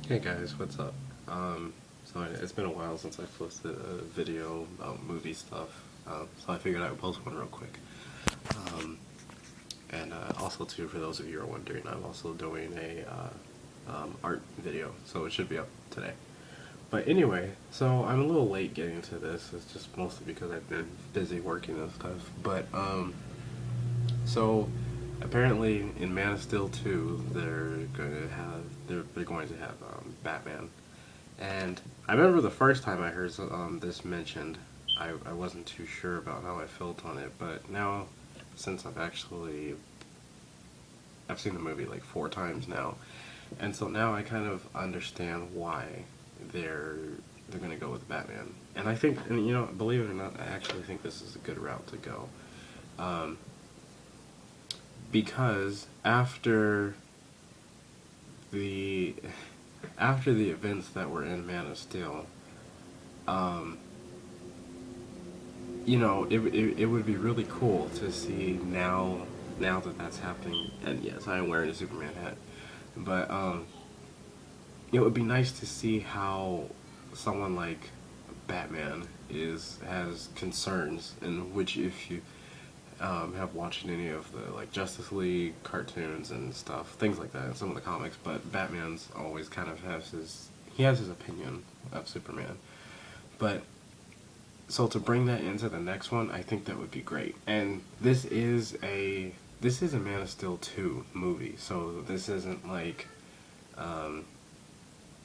Hey guys, what's up? So it's been a while since I posted a video about movie stuff, so I figured I would post one real quick. Um, and also too, for those of you who are wondering, I'm also doing a art video, so it should be up today. But anyway, so I'm a little late getting to this. It's just mostly because I've been busy working and stuff. But so apparently in Man of Steel 2, they're going to have Batman. And I remember the first time I heard this mentioned, I wasn't too sure about how I felt on it, but now since I've seen the movie like 4 times now, and so now I kind of understand why they're they're gonna go with Batman. And I think, and believe it or not, I actually think this is a good route to go, um, because the after the events that were in Man of Steel, um, it would be really cool to see now that that's happening. And yes, I am wearing a Superman hat, but it would be nice to see how someone like Batman is has concerns, in which if you have watched any of the like Justice League cartoons and stuff, things like that, and some of the comics, but Batman's always kind of has his opinion of Superman, but so to bring that into the next one, I think that would be great. And this is a Man of Steel 2 movie, so this isn't like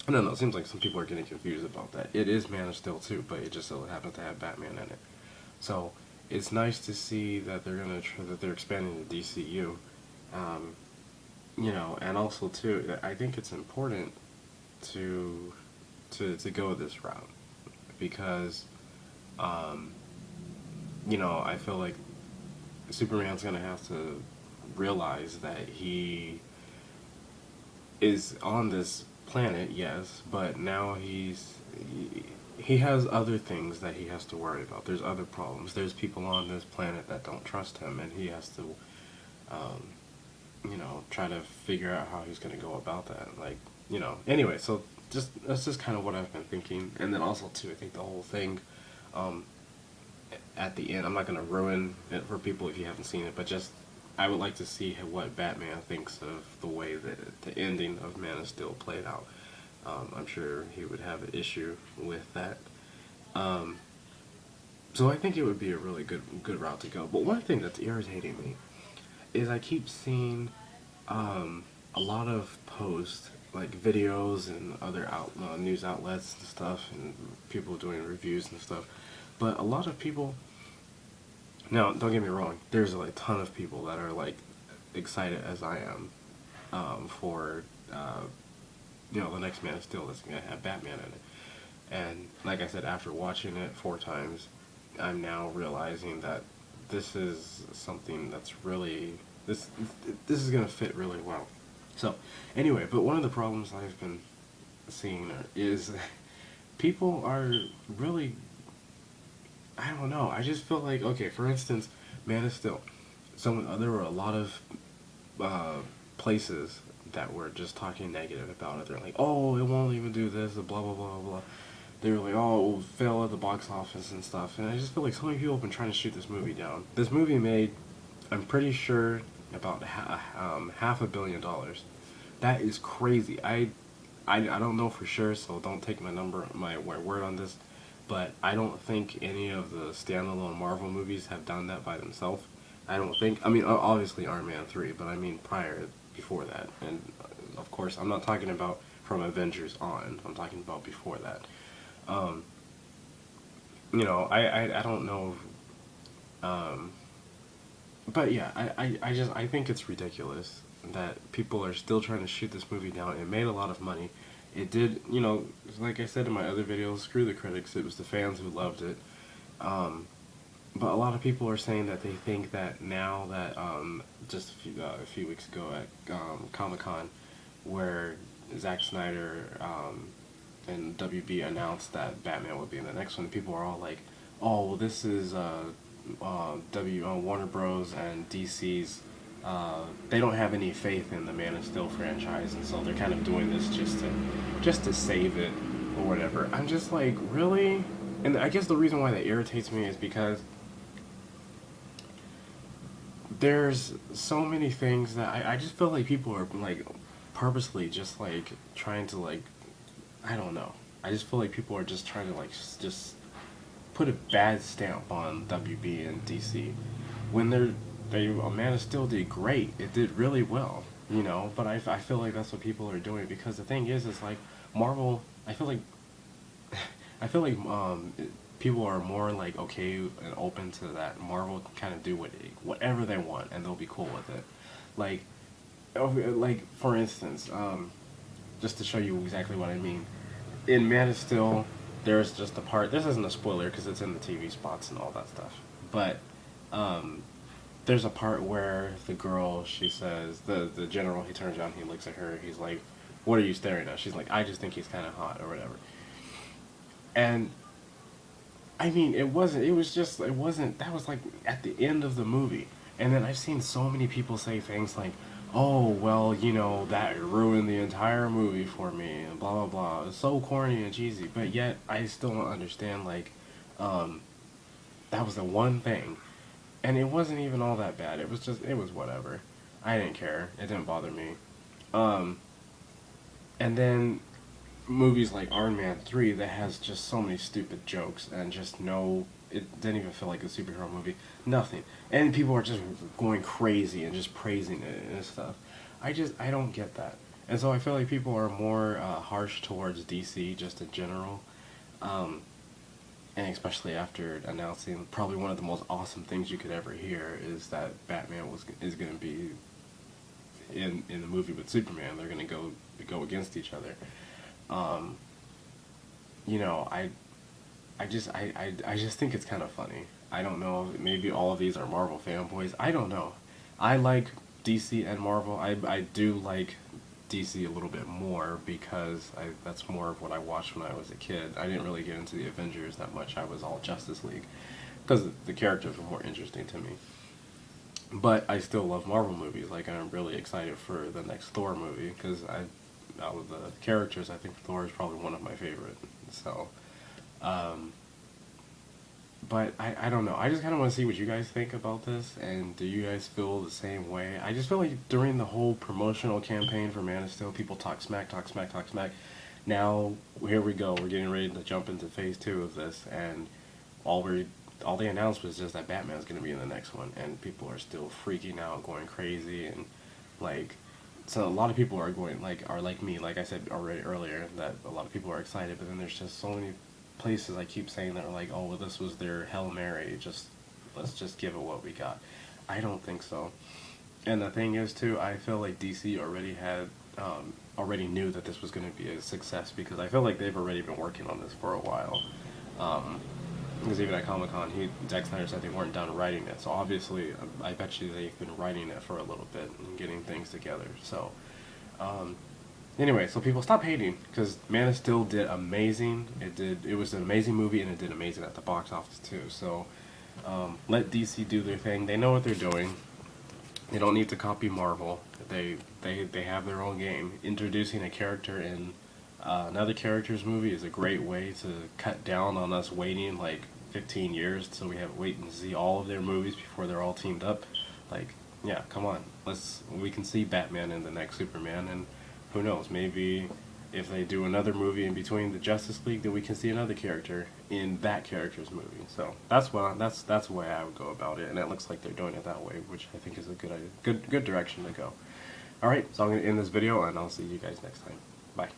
I don't know, it seems like some people are getting confused about that. It is Man of Steel 2, but it just so happens to have Batman in it. So it's nice to see that they're expanding the DCU. Um, and also too, I think it's important to to go this route because um, I feel like Superman's gonna have to realize that he is on this planet, yes, but now he has other things that he has to worry about. There's other problems. There's people on this planet that don't trust him, and he has to, um, try to figure out how he's gonna go about that. Like, Anyway, so just that's just kind of what I've been thinking, and then also too, I think the whole thing. Um, at the end. I'm not going to ruin it for people if you haven't seen it, but just I would like to see what Batman thinks of the way that the ending of Man of Steel played out. I'm sure he would have an issue with that. Um, so I think it would be a really good route to go. But one thing that's irritating me is I keep seeing a lot of posts like videos and other news outlets and stuff, and people doing reviews and stuff. But a lot of people now, don't get me wrong. There's a ton of people that are like excited as I am for the next Man of Steel that's gonna have Batman in it. And like I said, after watching it 4 times, I'm now realizing that this is something that's really this is gonna fit really well. So anyway, but one of the problems I've been seeing is people are really I don't know. I just feel like okay, for instance, Man of Steel. There were a lot of uh, places that were just talking negative about it. They're like, oh, it won't even do this, blah blah blah blah. They were like, oh, it will fail at the box office and stuff. And I just feel like so many people have been trying to shoot this movie down. This movie made, I'm pretty sure, about $500 million. That is crazy. I don't know for sure, so don't take my word on this. But I don't think any of the standalone Marvel movies have done that by themselves. I don't think. I mean, obviously Iron Man 3, but I mean before that. And of course, I'm not talking about from Avengers on. I'm talking about before that. Um, I don't know. Um, but yeah, I think it's ridiculous that people are still trying to shoot this movie down. It made a lot of money. It did, like I said in my other videos, screw the critics. It was the fans who loved it. Um, but a lot of people are saying that they think that now that just a few weeks ago at Comic Con, where Zack Snyder and WB announced that Batman would be in the next one, people are all like, "Oh, well, this is Warner Bros. And DC's they don't have any faith in the Man of Steel franchise, and so they're kind of doing this just to save it or whatever. I'm just like, really? And I guess the reason why that irritates me is because there's so many things that I just feel like people are like purposely just like trying to like, I don't know. I just feel like people are just trying to like just put a bad stamp on WB and DC when Man of Steel did great. It did really well, you know. But I feel like that's what people are doing because the thing is like Marvel. I feel like people are more like okay and open to that. Marvel can kind of do whatever they want and they'll be cool with it. Like, like for instance, just to show you exactly what I mean, in Man of Steel, there's just a part. This isn't a spoiler because it's in the TV spots and all that stuff. But um, there's a part where the girl, she says, the general, he turns around, he looks at her, he's like, "What are you staring at?" She's like, "I just think he's kind of hot or whatever." And I mean, it was just, it wasn't, that was like at the end of the movie. And then I've seen so many people say things like, "Oh, well, you know, that ruined the entire movie for me," and blah, blah, blah. It's so corny and cheesy. But yet, I still don't understand, like, um, that was the one thing. And it wasn't even all that bad. It was just, it was whatever. I didn't care. It didn't bother me. Um, and then movies like Iron Man 3 that has just so many stupid jokes and just no, it didn't even feel like a superhero movie. Nothing. And people are just going crazy and just praising it and stuff. I don't get that. And so I feel like people are more harsh towards DC just in general. Um, and especially after announcing probably one of the most awesome things you could ever hear is that Batman is going to be in the movie with Superman. They're going to go against each other. Um, you know, I just think it's kind of funny. I don't know. Maybe all of these are Marvel fanboys. I don't know. I like DC and Marvel. I do like DC a little bit more because that's more of what I watched when I was a kid. I didn't really get into the Avengers that much. I was all Justice League because the characters were more interesting to me. But I still love Marvel movies. Like I'm really excited for the next Thor movie because out of the characters, I think Thor is probably one of my favorite. So, um, but I don't know. I just kind of want to see what you guys think about this, and do you guys feel the same way? I just feel like during the whole promotional campaign for Man of Steel, people talk smack, talk smack, talk smack. Now here we go. We're getting ready to jump into phase 2 of this, and all we all they announced was just that Batman's going to be in the next one, and people are still freaking out, going crazy, and like, so a lot of people are like me, like I said already earlier, that a lot of people are excited, but then there's just so many places I keep saying that are like, oh, well, this was their Hail Mary, just let's just give it what we got. I don't think so. And the thing is too, I feel like DC already knew that this was going to be a success because I feel like they've already been working on this for a while. Um, because even at Comic Con, Zack Snyder said they weren't done writing it. So obviously, I bet you they've been writing it for a little bit and getting things together. So um, anyway, so people stop hating because Man of Steel did amazing. It was an amazing movie and it did amazing at the box office too. So let DC do their thing. They know what they're doing. They don't need to copy Marvel. They have their own game. Introducing a character in another character's movie is a great way to cut down on us waiting like 15 years so we have to wait and see all of their movies before they're all teamed up. Like, yeah, come on. We can see Batman in the next Superman, and who knows, maybe if they do another movie in between the Justice League, then we can see another character in that character's movie. So that's the way I would go about it, and it looks like they're doing it that way, which I think is a good direction to go. All right, so I'm gonna end this video, and I'll see you guys next time. Bye.